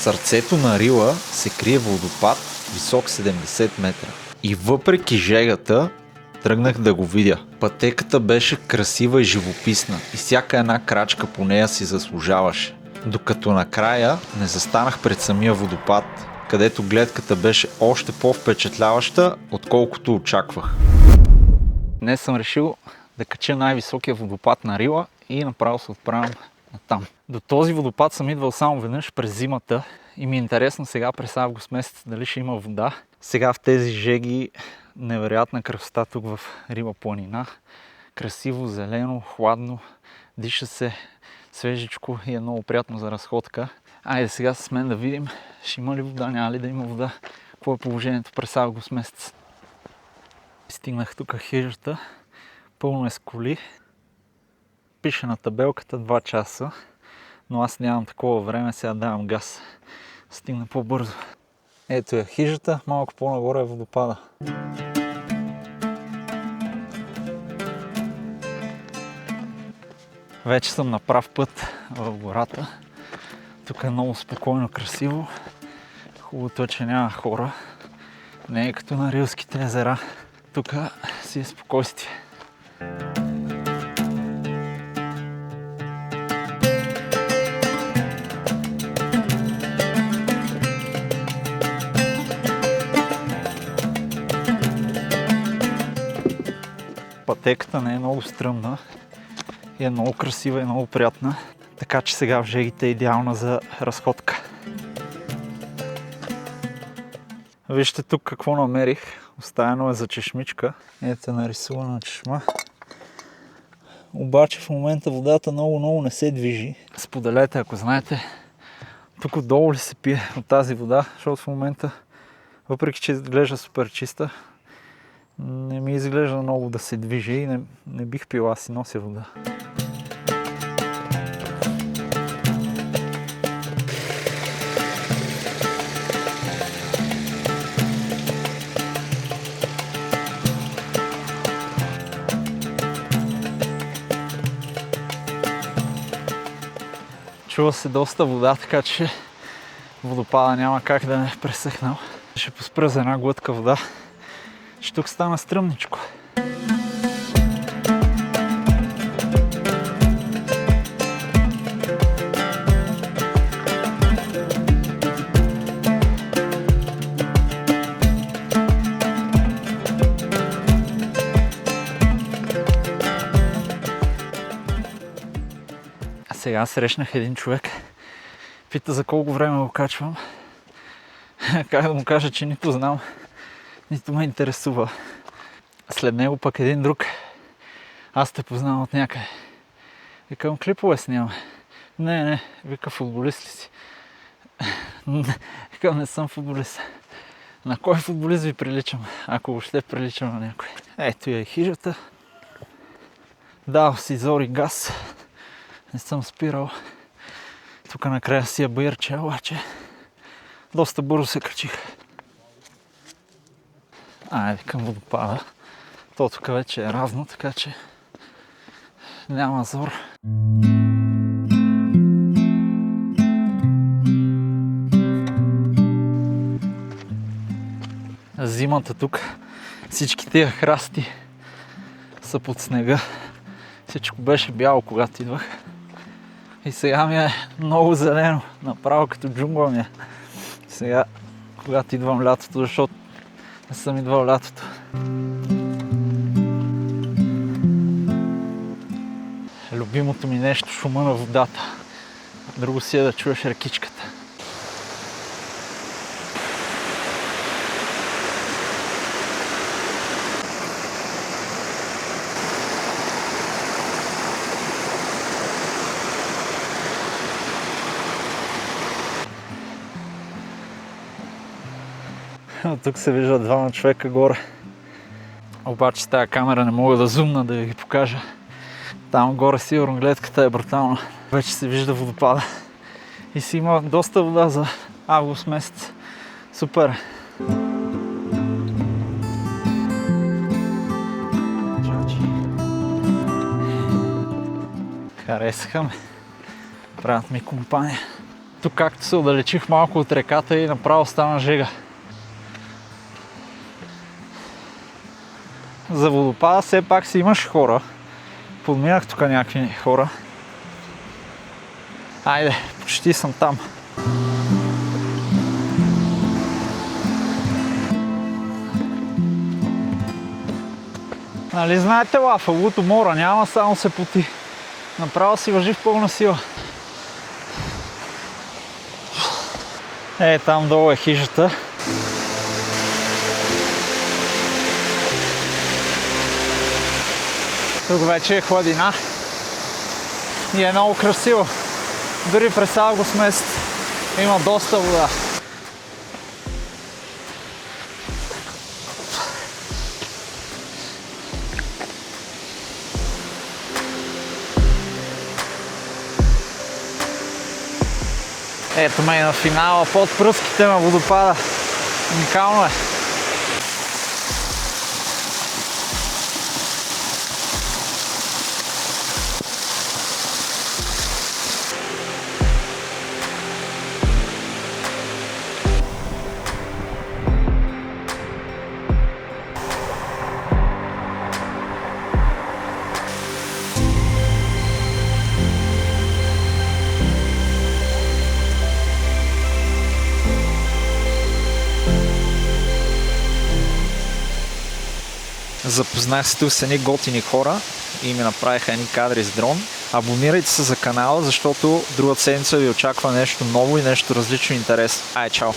сърцето на Рила се крие водопад, висок 70 метра. И въпреки жегата, тръгнах да го видя. Пътеката беше красива и живописна и всяка една крачка по нея си заслужаваше. Докато накрая не застанах пред самия водопад, където гледката беше още по-впечатляваща, отколкото очаквах. Днес съм решил да кача най-високия водопад на Рила и направо се отправям натам. До този водопад съм идвал само веднъж през зимата и ми е интересно сега през август месец дали ще има вода. Сега в тези жеги невероятна красота тук в Рила планина. Красиво, зелено, хладно, диша се свежичко и е много приятно за разходка. Айде сега с мен да видим, ще има ли вода, няма ли да има вода, какво е положението през август месец. Стигнах тук хижата, пълно е с коли. Пише на табелката 2 часа, но аз нямам такова време, сега давам газ. Стигна по-бързо. Ето е хижата, малко по-нагоре е водопада. Вече съм на прав път в гората. Тук е много спокойно, красиво. Хубавото е, че няма хора. Не е като на Рилските езера. Тук си е спокойствие. Пътеката не е много стръмна и е много красива и много приятна. Така че сега в жегите е идеална за разходка. Вижте тук какво намерих. Оставено е за чешмичка. Ето нарисувана чешма. Обаче в момента водата много не се движи. Споделете, ако знаете, тук отдолу ли се пие от тази вода, защото в момента, въпреки че изглежда супер чиста, не ми изглежда много да се движи и не бих пила, аз си нося вода. Чува се доста вода, така че водопада няма как да не е пресъхнал. Ще поспра за една глътка вода. Че тук стана стръмничко. А сега срещнах един човек. Пита за колко време го качвам. Как да му кажа, че нито знам, нито ме интересува. След него пък един друг. Аз те познавам от някъде. Викам, клипове снимаме. Не, вика, футболист ли си? Викам, не съм футболист. На кой футболист ви приличам? Ако въобще приличам на някой. Ето я и хижата. Дал си зори газ. Не съм спирал. Тук накрая си я баирче, обаче доста бързо се качих. Айде към водопада. То тук вече е равно, така че няма зор. Зимата тук, всички тия храсти са под снега. Всичко беше бяло, когато идвах. И сега ми е много зелено, направо като джунгла ми е. Сега, когато идвам лятото, защото не съм идвал лятото. Любимото ми нещо, шума на водата. Друго си е да чуеш рекичката. Тук се виждат 2 човека горе. Обаче с тази камера не мога да зумна да ви ги покажа. Там горе сигурно гледката е брутална. Вече се вижда водопада. И си има доста вода за август месец. Супер! Харесаха ме. Правят ми компания. Тук както се отдалечих малко от реката и направо стана жега. За водопада все пак си имаш хора. Подминах тук някакви хора. Айде, почти съм там. Нали знаете лафа, луто мора, няма само се поти. Направо си въжи в пълна сила. Там долу е хижата. Тук вече е хладина и е много красиво. Дори през август месец има доста вода. Ето ме и на финала под пръските на водопада. Уникално е. Запознах се тук с едни готини хора и ми направиха едни кадри с дрон. Абонирайте се за канала, защото другата седмица ви очаква нещо ново и нещо различно и интересно. Чао!